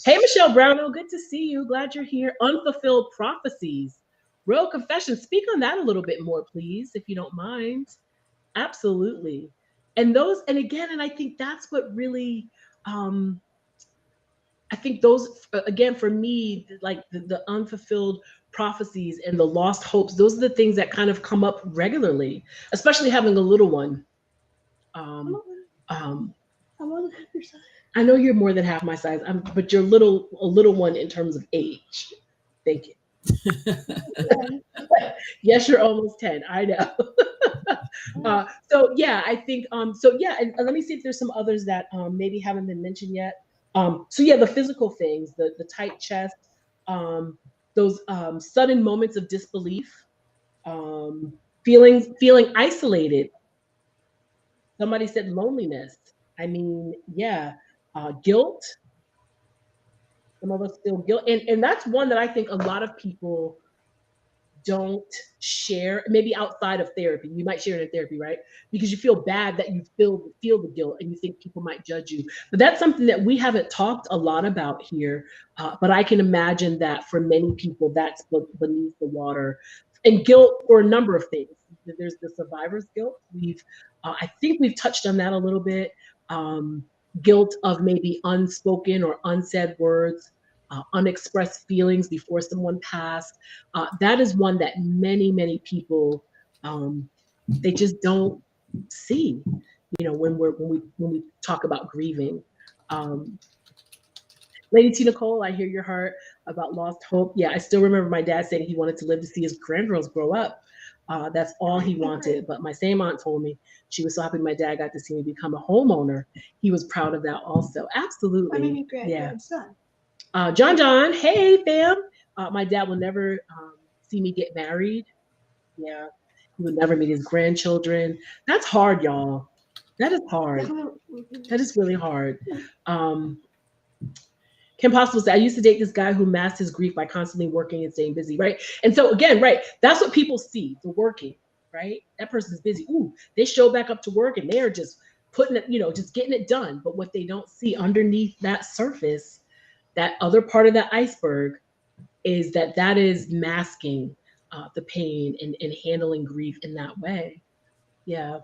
Hey, Michelle Brownell, good to see you. Glad you're here. Unfulfilled prophecies. Real confession. Speak on that a little bit more, please, if you don't mind. Absolutely. And I think that's what really, I think those, again, for me, like the unfulfilled prophecies and the lost hopes, those are the things that kind of come up regularly, especially having a little one. I'm more than half your size. I know you're more than half my size, but you're a little one in terms of age. Thank you. Yes, you're almost 10. I know. So yeah, I think so yeah, and let me see if there's some others that maybe haven't been mentioned yet. So yeah, the physical things, the tight chest, those sudden moments of disbelief, feeling isolated. Somebody said loneliness. I mean, yeah, guilt. Some of us feel guilt, and that's one that I think a lot of people don't share, maybe outside of therapy. You might share it in therapy, right? Because you feel bad that you feel the guilt and you think people might judge you. But that's something that we haven't talked a lot about here. But I can imagine that for many people, that's beneath the water. And guilt for a number of things. There's the survivor's guilt. I think we've touched on that a little bit. Guilt of maybe unspoken or unsaid words. Unexpressed feelings before someone passed. That is one that many people they just don't see. When we talk about grieving. Lady Tina Cole, I hear your heart about lost hope. Yeah, I still remember my dad saying he wanted to live to see his grandgirls grow up. That's all he wanted. But my same aunt told me she was so happy my dad got to see me become a homeowner. He was proud of that also. My Absolutely. baby Yeah. grandson. John, hey fam. My dad will never see me get married. Yeah. He would never meet his grandchildren. That's hard, y'all. That is hard. That is really hard. Um, Kim Possible said, I used to date this guy who masked his grief by constantly working and staying busy, right? And so again, right, that's what people see, the working, right? That person's busy. Ooh, they show back up to work and they're just putting it, just getting it done. But what they don't see underneath that surface, that other part of that iceberg, is that is masking the pain and handling grief in that way. Yeah.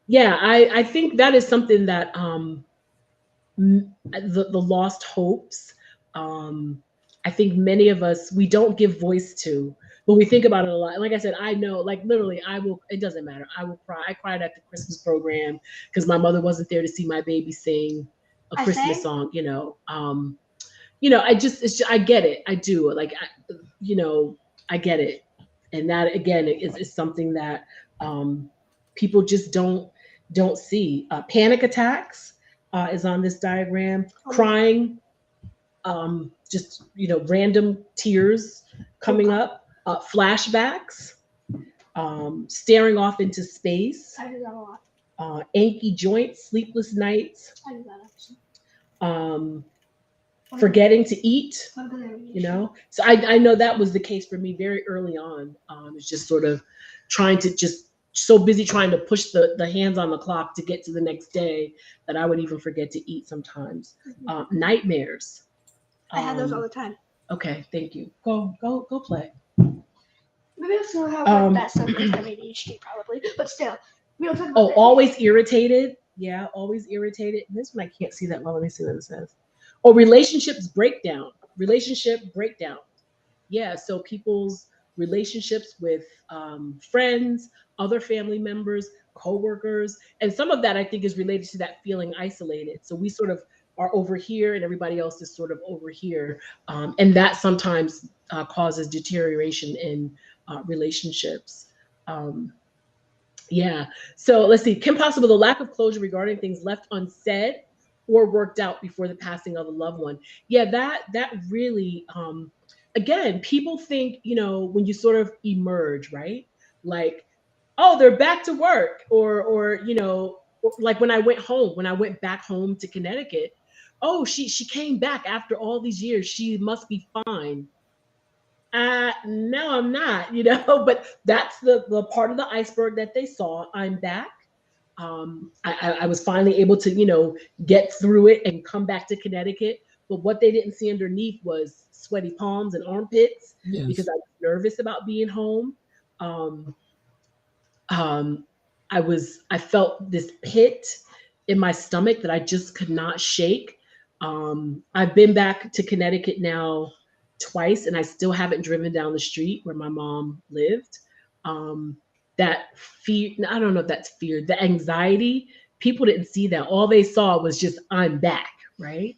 Yeah, I think that is something that the lost hopes. Um, I think many of us we don't give voice to, but we think about it a lot. Like I said, I know, like literally, I will. It doesn't matter. I will cry. I cried at the Christmas program because my mother wasn't there to see my baby sing a Christmas song. I just, I get it. I do. Like, I get it, and that again is something that um, people just don't see. Panic attacks is on this diagram. Crying, just random tears coming up. Flashbacks, staring off into space. I do that a lot. Achy joints, sleepless nights. I do that actually. Um, Forgetting to eat. So I know that was the case for me very early on. It's just sort of trying to just so busy trying to push the hands on the clock to get to the next day that I would even forget to eat sometimes. Nightmares. I have those all the time. Okay, thank you. Go play. Maybe it's gonna have like that stuff with ADHD probably, but still, we don't talk about. Always irritated. Yeah, always irritated. This one I can't see that well. Let me see what it says. Or relationships breakdown. Relationship breakdown. Yeah, so people's relationships with friends, other family members, coworkers, and some of that I think is related to that feeling isolated. So we sort of are over here, and everybody else is sort of over here, and that sometimes causes deterioration in relationships. Um, yeah. So let's see. Kim Possible, the lack of closure regarding things left unsaid or worked out before the passing of a loved one. Yeah, that really again, people think, when you sort of emerge, right? Like, oh, they're back to work, or like when I went back home to Connecticut, oh, she came back after all these years. She must be fine. No, I'm not, but that's the part of the iceberg that they saw. I'm back. I was finally able to, get through it and come back to Connecticut. But what they didn't see underneath was sweaty palms and armpits because I was nervous about being home. Um, I felt this pit in my stomach that I just could not shake. I've been back to Connecticut now twice, and I still haven't driven down the street where my mom lived. That fear, I don't know if that's fear, the anxiety, people didn't see that. All they saw was just, I'm back, right?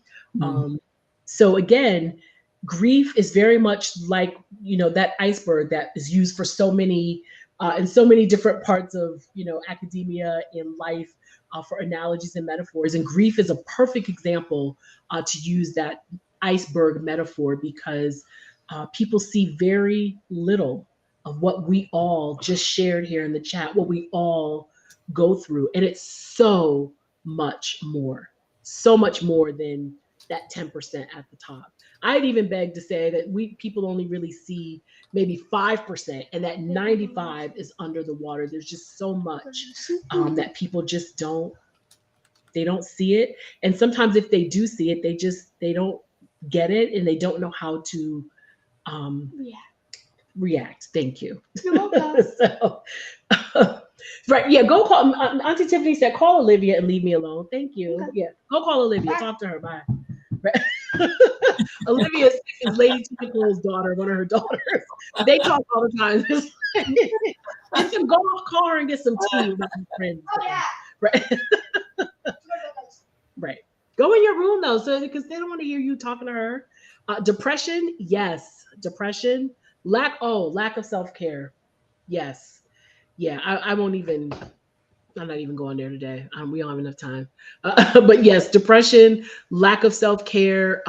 So again, grief is very much like, that iceberg that is used for so many, in so many different parts of, academia and life for analogies and metaphors. And grief is a perfect example to use that iceberg metaphor because people see very little of what we all just shared here in the chat, what we all go through. And it's so much more than that 10% at the top. I'd even beg to say that people only really see maybe 5%, and that 95 is under the water. There's just so much that people just don't see it. And sometimes if they do see it, they don't get it, and they don't know how to react. Thank you. You're welcome. So, right. Yeah. Go call. Auntie Tiffany said, call Olivia and leave me alone. Thank you. Okay. Yeah. Go call Olivia. Talk to her. Bye. Right. Olivia is Lady Tiffany's daughter, one of her daughters. They talk all the time. Get some, call her and get some tea with my friends. Oh, yeah. Right. Right. Go in your room though, so because they don't want to hear you talking to her. Depression, yes. Depression. Lack of self-care. Yes. yeah, I won't even. I'm not even going there today. We don't have enough time. But yes, depression, lack of self care.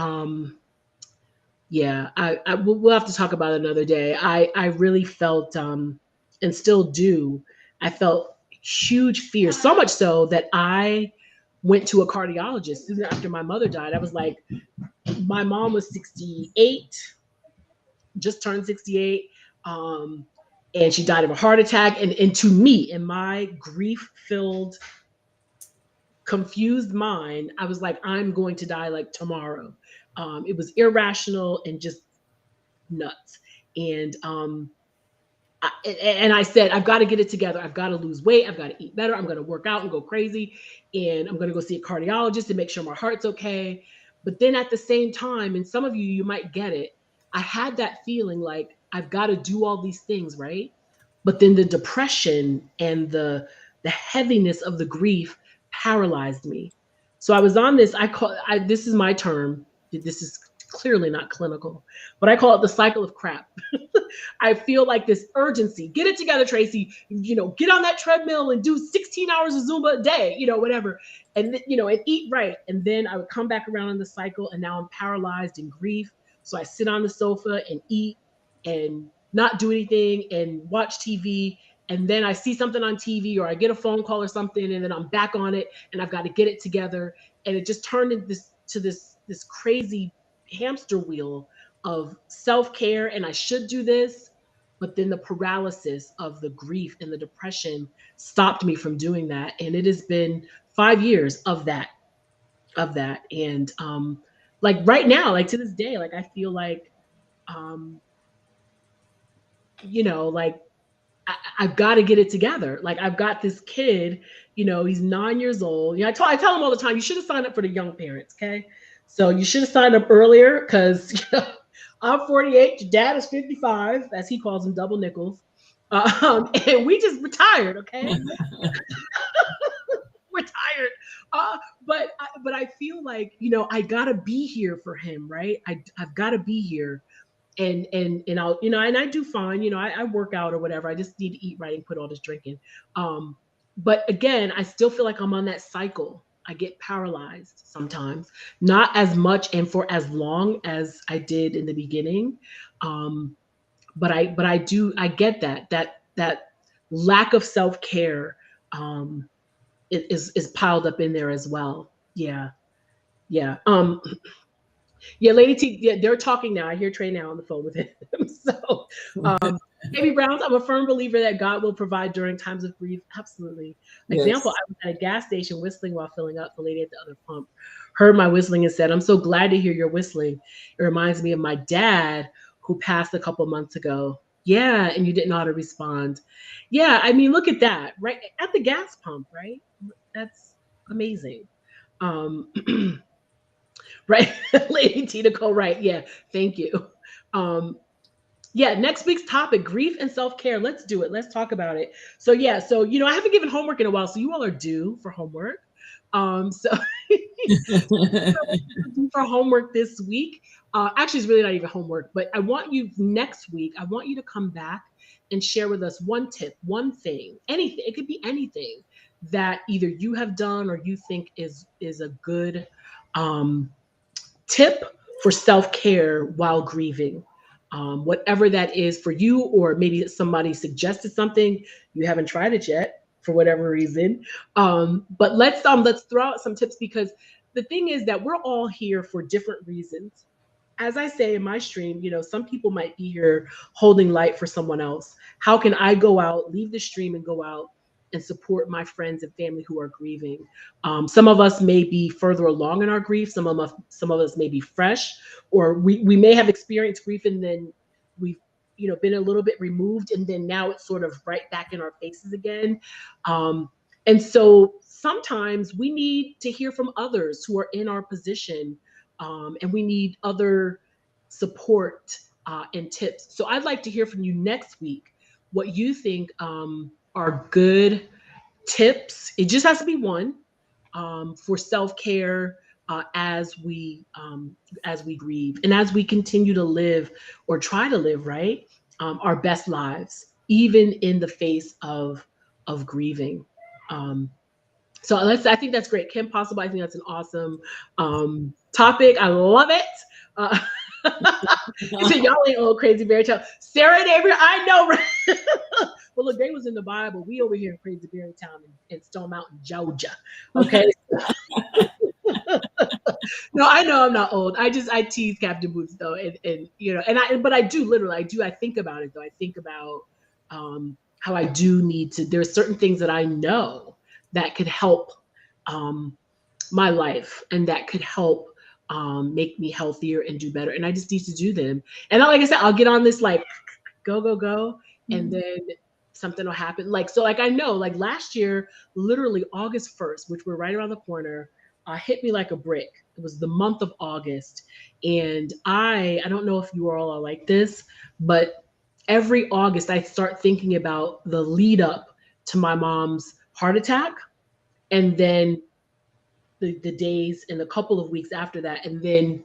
Yeah, we'll have to talk about it another day. I really felt and still do. I felt huge fear, so much so that I went to a cardiologist soon after my mother died. I was like, my mom was 68, just turned 68. Um, and she died of a heart attack. And to me, in my grief filled, confused mind, I was like, I'm going to die like tomorrow. It was irrational and just nuts. And and I said, I've got to get it together. I've got to lose weight. I've got to eat better. I'm going to work out and go crazy. And I'm going to go see a cardiologist to make sure my heart's okay. But then at the same time, and some of you, you might get it, I had that feeling like I've got to do all these things, right? But then the depression and the heaviness of the grief paralyzed me. So I was on this, this is my term. This is clearly not clinical, but I call it the cycle of crap. I feel like this urgency. Get it together, Tracy. Get on that treadmill and do 16 hours of Zumba a day, whatever. And and eat right. And then I would come back around in the cycle, and now I'm paralyzed in grief. So I sit on the sofa and eat and not do anything and watch TV. And then I see something on TV or I get a phone call or something, and then I'm back on it and I've got to get it together. And it just turned into this crazy hamster wheel of self-care, and I should do this, but then the paralysis of the grief and the depression stopped me from doing that. And it has been 5 years of that. And like right now, like to this day, like I feel like um like I've got to get it together. Like I've got this kid, he's 9 years old. I tell him all the time, you should have signed up for the young parents, okay? So you should have signed up earlier because I'm 48, your dad is 55, as he calls them, double nickels. And we just retired, okay? We're tired. But I feel like, I gotta be here for him, right? I've got to be here, and I'll and I do fine. I work out or whatever. I just need to eat right and quit all this drinking. Um, but again, I still feel like I'm on that cycle. I get paralyzed sometimes, not as much and for as long as I did in the beginning. Um, but I get that lack of self care um, is piled up in there as well. Yeah, yeah. Yeah, Lady T, yeah, they're talking now. I hear Trey now on the phone with him. So, Baby Browns, I'm a firm believer that God will provide during times of grief. Absolutely. Example, Yes. I was at a gas station whistling while filling up. The lady at the other pump heard my whistling and said, I'm so glad to hear your whistling. It reminds me of my dad who passed a couple months ago. Yeah, and you didn't know how to respond. Yeah, I mean, look at that, right? At the gas pump, right? That's amazing. Um, right, Lady Tina Cole, right? Yeah, thank you. Um, yeah, next week's topic, grief and self-care. Let's do it. Let's talk about it. So yeah, so I haven't given homework in a while, so you all are due for homework. So due for homework this week. Actually, it's really not even homework, but I want you next week. I want you to come back and share with us one tip, one thing, anything. It could be anything that either you have done or you think is a good um, tip for self care while grieving. Whatever that is for you, or maybe somebody suggested something you haven't tried it yet for whatever reason. But let's throw out some tips, because the thing is that we're all here for different reasons. As I say in my stream, some people might be here holding light for someone else. How can I go out, leave the stream and go out and support my friends and family who are grieving? Some of us may be further along in our grief. Some of us may be fresh, or we may have experienced grief and then we've been a little bit removed, and then now it's sort of right back in our faces again. Um, and so sometimes we need to hear from others who are in our position, and we need other support and tips. So I'd like to hear from you next week what you think are good tips. It just has to be one, for self care, as we grieve and as we continue to live, or try to live, right, our best lives. even in the face of grieving. So I think that's great. Kim Possible, I think that's an awesome topic. I love it. Uh, you said y'all ain't old crazy fairy tale. Sarah and Avery, I know, right? Well, look, they was in the Bible. We over here in Crazy Fairy Town in Stone Mountain, Georgia. Okay. No, I know I'm not old. I tease Captain Boots though, and you know, but I do literally, I think about it though. I think about how I do need to. There are certain things that I know that could help my life and that could help make me healthier and do better. And I just need to do them. And like I said, I'll get on this like go, and then something will happen. Like I know, like last year, literally August 1st, which we're right around the corner, hit me like a brick. It was the month of August, and I don't know if you all are like this, but every August I start thinking about the lead up to my mom's heart attack, and then the days and a couple of weeks after that, and then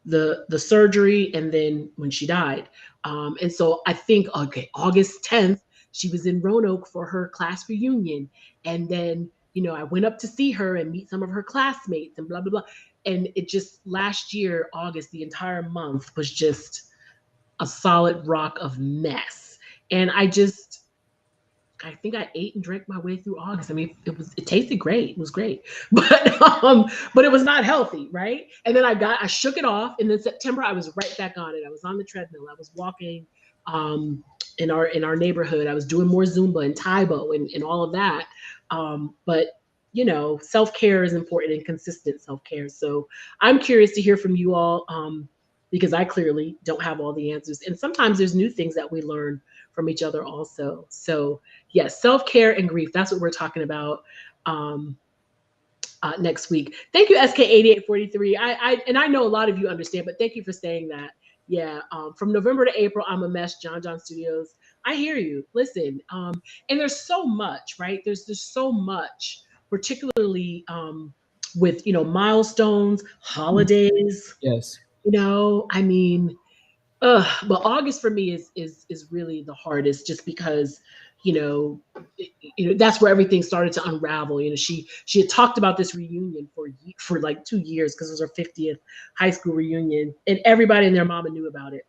the surgery, and then when she died. And so I think, okay, August 10th, she was in Roanoke for her class reunion. And then, you know, I went up to see her and meet some of her classmates and blah, blah, blah. And it just last year, August, the entire month was just a solid rock of mess. And I think I ate and drank my way through August. I mean, it tasted great. It was great. But it was not healthy, right? And then I shook it off. And then September I was right back on it. I was on the treadmill. I was walking in our neighborhood. I was doing more Zumba and Taibo and all of that. But you know, self-care is important and consistent self-care. So I'm curious to hear from you all because I clearly don't have all the answers. And sometimes there's new things that we learn from each other also. So yes, self-care and grief. That's what we're talking about next week. Thank you, SK8843. I know a lot of you understand, but thank you for saying that. Yeah, from November to April, I'm a mess. John Studios. I hear you. Listen, and there's so much, right? There's so much, particularly with milestones, holidays. Yes. I mean, but August for me is really the hardest, just because you know that's where everything started to unravel. She had talked about this reunion for like 2 years, because it was her 50th high school reunion, and everybody and their mama knew about it.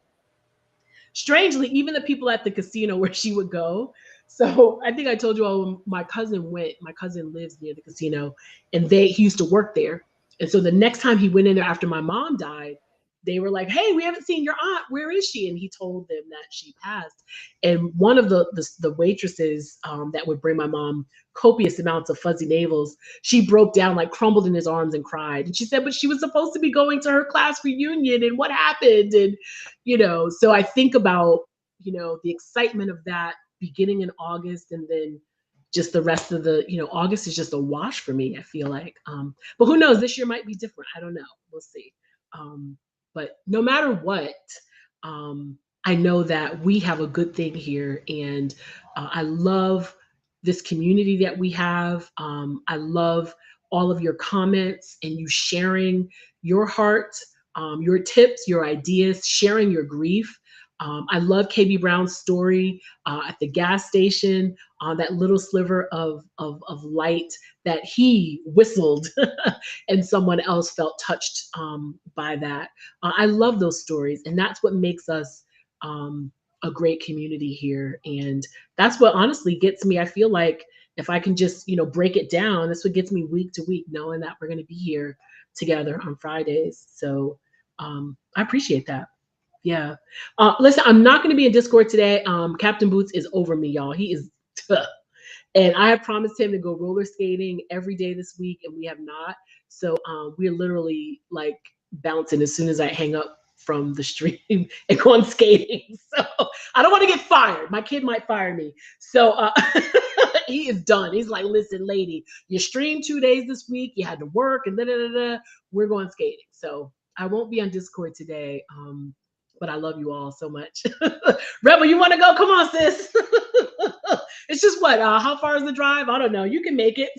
Strangely, even the people at the casino where she would go. So I think I told you all, my cousin went. My cousin lives near the casino, and he used to work there. And so the next time he went in there after my mom died, they were like, "Hey, we haven't seen your aunt. Where is she?" And he told them that she passed. And one of the waitresses that would bring my mom copious amounts of fuzzy navels, she broke down, like crumbled in his arms and cried. And she said, "But she was supposed to be going to her class reunion, and what happened?" And so I think about the excitement of that beginning in August, and then just the rest of the August is just a wash for me, I feel like. But who knows, this year might be different. I don't know, we'll see. But no matter what, I know that we have a good thing here, and I love this community that we have. I love all of your comments and you sharing your heart, your tips, your ideas, sharing your grief. I love KB Brown's story at the gas station, that little sliver of light that he whistled and someone else felt touched by that. I love those stories, and that's what makes us a great community here. And that's what honestly gets me. I feel like if I can just, break it down, that's what gets me week to week, knowing that we're going to be here together on Fridays. So I appreciate that. Yeah. Listen, I'm not going to be in Discord today. Captain Boots is over me, y'all. He is tough. And I have promised him to go roller skating every day this week, and we have not. So we're literally like bouncing as soon as I hang up from the stream and going skating. So I don't want to get fired. My kid might fire me. So he is done. He's like, "Listen, lady, you streamed 2 days this week. You had to work and da-da-da-da. We're going skating." So I won't be on Discord today. But I love you all so much. Rebel, you want to go? Come on, sis. It's just what? How far is the drive? I don't know. You can make it.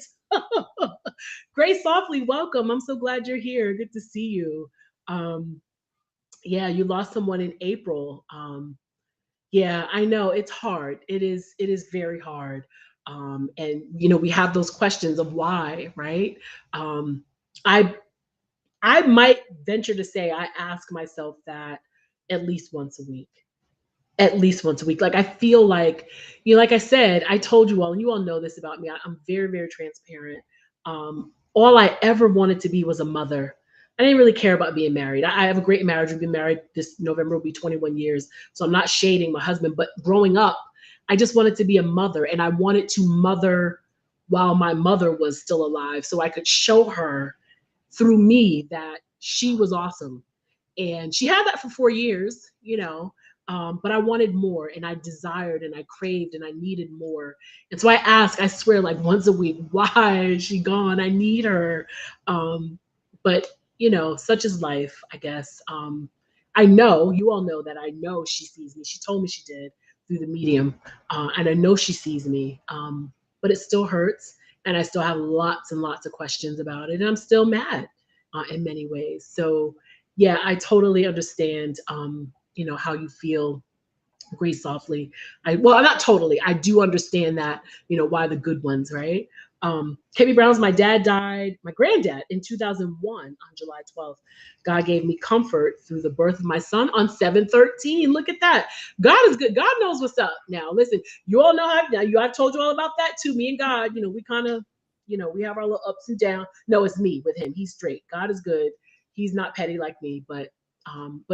Grace Softly, welcome. I'm so glad you're here. Good to see you. Yeah, you lost someone in April. Yeah, I know it's hard. It is very hard. And we have those questions of why, right? Um, I I might venture to say I ask myself that at least once a week. At least once a week. Like I feel like, like I said, I told you all, and you all know this about me. I'm very, very transparent. All I ever wanted to be was a mother. I didn't really care about being married. I have a great marriage. We've been married this November will be 21 years. So I'm not shading my husband, but growing up, I just wanted to be a mother and I wanted to mother while my mother was still alive so I could show her through me that she was awesome. And she had that for 4 years, but I wanted more and I desired and I craved and I needed more. And so I ask, I swear, like once a week, why is she gone? I need her. But, such is life, I guess. I know, you all know that I know she sees me. She told me she did through the medium. And I know she sees me, but it still hurts. And I still have lots and lots of questions about it. And I'm still mad in many ways. So, yeah, I totally understand, how you feel. Breathe softly. Well, not totally. I do understand that, why the good ones, right? Kevin Brown's my dad died, my granddad in 2001 on July 12th. God gave me comfort through the birth of my son on 7/13. Look at that. God is good. God knows what's up. Now, listen, you all know I've told you all about that too. Me and God, we kind of, we have our little ups and downs. No, it's me with him. He's straight. God is good. He's not petty like me, but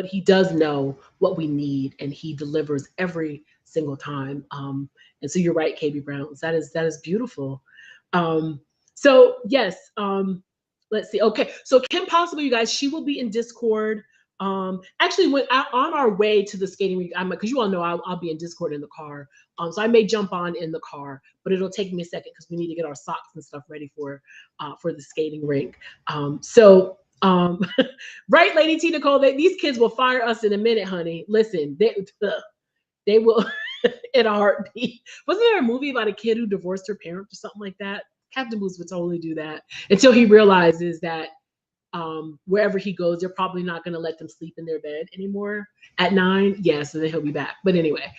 he does know what we need and he delivers every single time. And so you're right, KB Browns. That is beautiful. So yes, let's see. Okay, so Kim Possible, you guys, she will be in Discord. Actually, when on our way to the skating rink, because you all know I'll be in Discord in the car. So I may jump on in the car, but it'll take me a second because we need to get our socks and stuff ready for the skating rink. Right, Lady T Nicole, these kids will fire us in a minute, honey. Listen, they will in a heartbeat. Wasn't there a movie about a kid who divorced her parents or something like that? Captain Boots would totally do that until he realizes that wherever he goes, they're probably not going to let them sleep in their bed anymore at 9. Yeah, so then he'll be back. But anyway,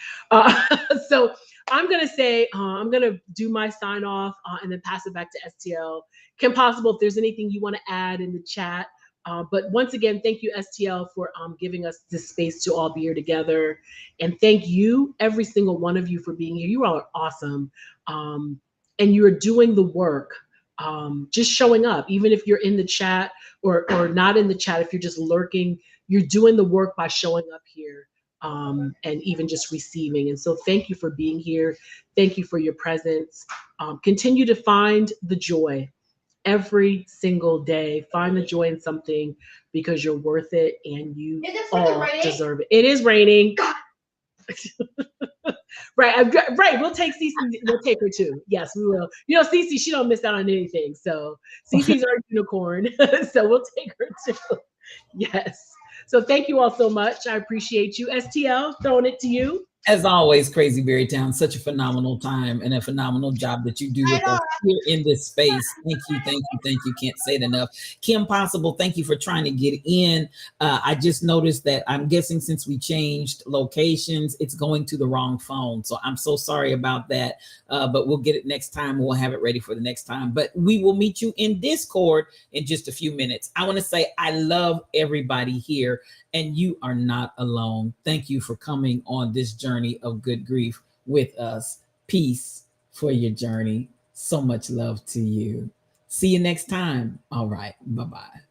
so I'm going to say, I'm going to do my sign off and then pass it back to STL. Kim Possible, if there's anything you want to add in the chat. But once again, thank you, STL, for giving us this space to all be here together. And thank you, every single one of you, for being here. You all are awesome. And you're doing the work, just showing up, even if you're in the chat or not in the chat, if you're just lurking, you're doing the work by showing up here and even just receiving. And so thank you for being here. Thank you for your presence. Continue to find the joy. Every single day, find the joy in something because you're worth it and you all deserve it. It is raining. Right. We'll take Cece. We'll take her too. Yes, we will. Cece, she don't miss out on anything. So Cece's our unicorn. So we'll take her too. Yes. So thank you all so much. I appreciate you. STL, throwing it to you. As always, Crazy Berry Town, such a phenomenal time and a phenomenal job that you do with us here in this space. Thank you. Can't say it enough. Kim Possible, thank you for trying to get in. I just noticed that I'm guessing since we changed locations, it's going to the wrong phone. So I'm so sorry about that. But we'll get it next time. We'll have it ready for the next time. But we will meet you in Discord in just a few minutes. I want to say I love everybody here. And you are not alone. Thank you for coming on this journey of good grief with us. Peace for your journey. So much love to you. See you next time. All right. Bye-bye.